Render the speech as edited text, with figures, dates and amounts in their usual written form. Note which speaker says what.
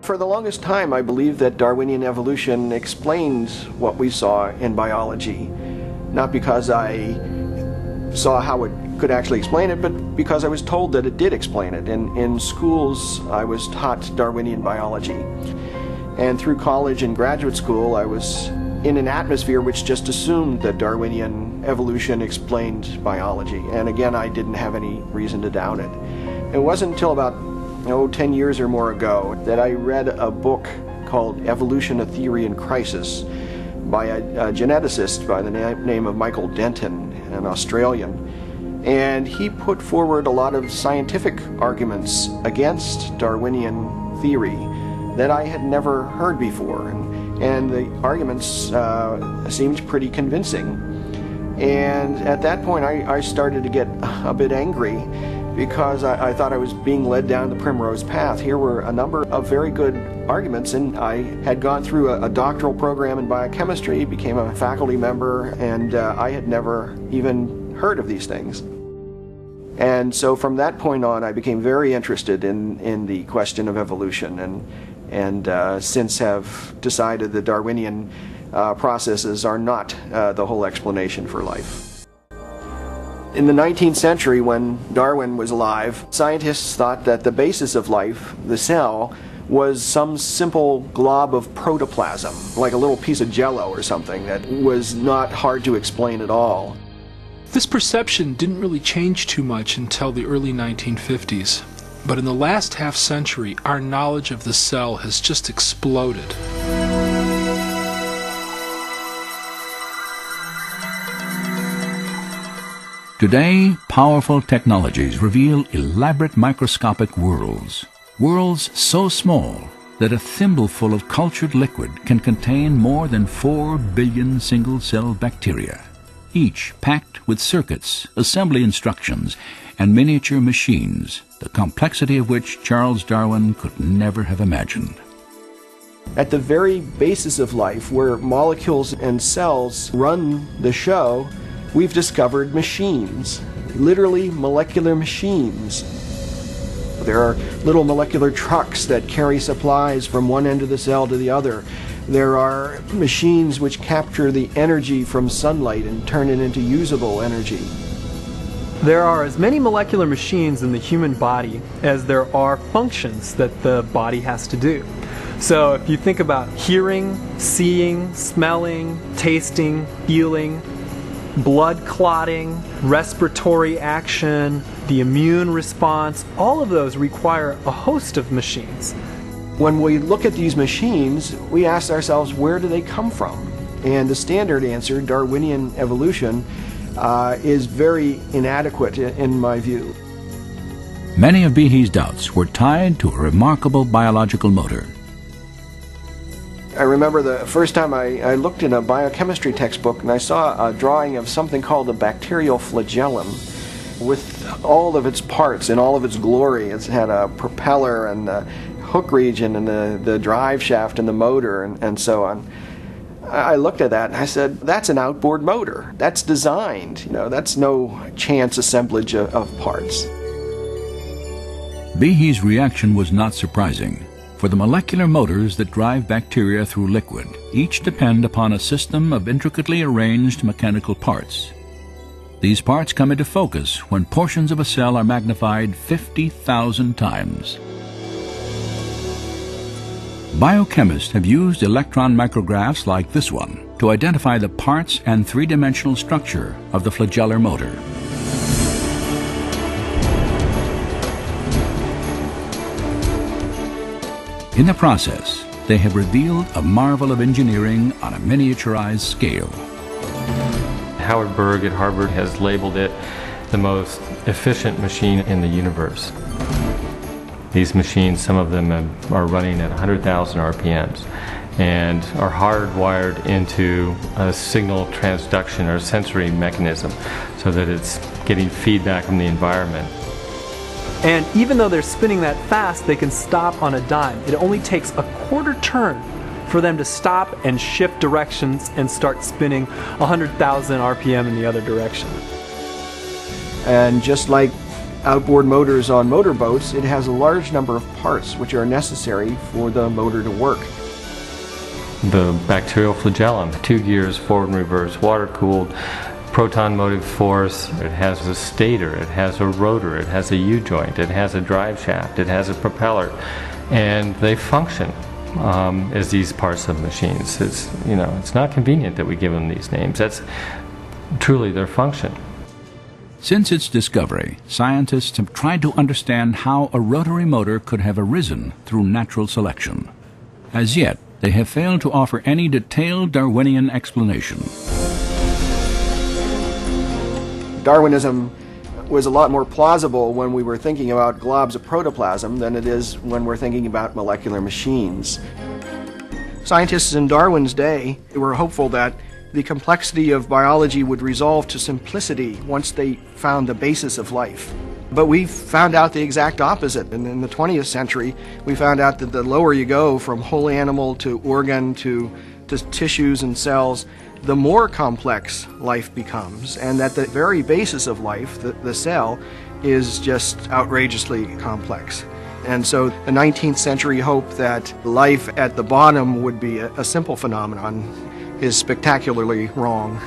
Speaker 1: For the longest time, I believed that Darwinian evolution explains what we saw in biology. Not because I saw how it could actually explain it, but because I was told that it did explain it. In schools, I was taught Darwinian biology. And through college and graduate school, I was in an atmosphere which just assumed that Darwinian evolution explained biology. And again, I didn't have any reason to doubt it. It wasn't until about 10 years or more ago that I read a book called Evolution: A Theory in Crisis by a geneticist by the name of Michael Denton, an Australian. And he put forward a lot of scientific arguments against Darwinian theory that I had never heard before. And the arguments seemed pretty convincing. And at that point I started to get a bit angry because I thought I was being led down the primrose path. Here were a number of very good arguments, and I had gone through a doctoral program in biochemistry, became a faculty member, and I had never even heard of these things. And so from that point on, I became very interested in the question of evolution, and since have decided that Darwinian processes are not the whole explanation for life. In the 19th century, when Darwin was alive, scientists thought that the basis of life, the cell, was some simple glob of protoplasm, like a little piece of jello or something that was not hard to explain at all.
Speaker 2: This perception didn't really change too much until the early 1950s, but in the last half century, our knowledge of the cell has just exploded.
Speaker 3: Today, powerful technologies reveal elaborate microscopic worlds. Worlds so small that a thimbleful of cultured liquid can contain more than 4 billion single-cell bacteria, each packed with circuits, assembly instructions, and miniature machines, the complexity of which Charles Darwin could never have imagined.
Speaker 1: At the very basis of life, where molecules and cells run the show, we've discovered machines, literally molecular machines. There are little molecular trucks that carry supplies from one end of the cell to the other. There are machines which capture the energy from sunlight and turn it into usable energy.
Speaker 4: There are as many molecular machines in the human body as there are functions that the body has to do. So if you think about hearing, seeing, smelling, tasting, feeling, blood clotting, respiratory action, the immune response, all of those require a host of machines.
Speaker 1: When we look at these machines, we ask ourselves, where do they come from? And the standard answer, Darwinian evolution, is very inadequate in my view.
Speaker 3: Many of Behe's doubts were tied to a remarkable biological motor.
Speaker 1: I remember the first time I looked in a biochemistry textbook and I saw a drawing of something called the bacterial flagellum with all of its parts in all of its glory. It had a propeller and the hook region and the drive shaft and the motor and so on. I looked at that and I said, that's an outboard motor. That's designed. That's no chance assemblage of parts.
Speaker 3: Behe's reaction was not surprising. For the molecular motors that drive bacteria through liquid each depend upon a system of intricately arranged mechanical parts. These parts come into focus when portions of a cell are magnified 50,000 times. Biochemists have used electron micrographs like this one to identify the parts and three-dimensional structure of the flagellar motor. In the process, they have revealed a marvel of engineering on a miniaturized scale.
Speaker 5: Howard Berg at Harvard has labeled it the most efficient machine in the universe. These machines, some of them are running at 100,000 RPMs and are hardwired into a signal transduction or sensory mechanism so that it's getting feedback from the environment.
Speaker 4: And even though they're spinning that fast, they can stop on a dime. It only takes a quarter turn for them to stop and shift directions and start spinning 100,000 RPM in the other direction.
Speaker 1: And just like outboard motors on motorboats, it has a large number of parts which are necessary for the motor to work.
Speaker 5: The bacterial flagellum, 2 gears, forward and reverse, water-cooled, proton motive force. It has a stator, it has a rotor, it has a U-joint, it has a drive shaft, it has a propeller, and they function as these parts of machines. It's not convenient that we give them these names. That's truly their function.
Speaker 3: Since its discovery, scientists have tried to understand how a rotary motor could have arisen through natural selection. As yet, they have failed to offer any detailed Darwinian explanation.
Speaker 1: Darwinism was a lot more plausible when we were thinking about globs of protoplasm than it is when we're thinking about molecular machines. Scientists in Darwin's day were hopeful that the complexity of biology would resolve to simplicity once they found the basis of life. But we found out the exact opposite. And in the 20th century, we found out that the lower you go from whole animal to organ to tissues and cells, the more complex life becomes, and that the very basis of life, the cell, is just outrageously complex. And so the 19th century hope that life at the bottom would be a simple phenomenon is spectacularly wrong.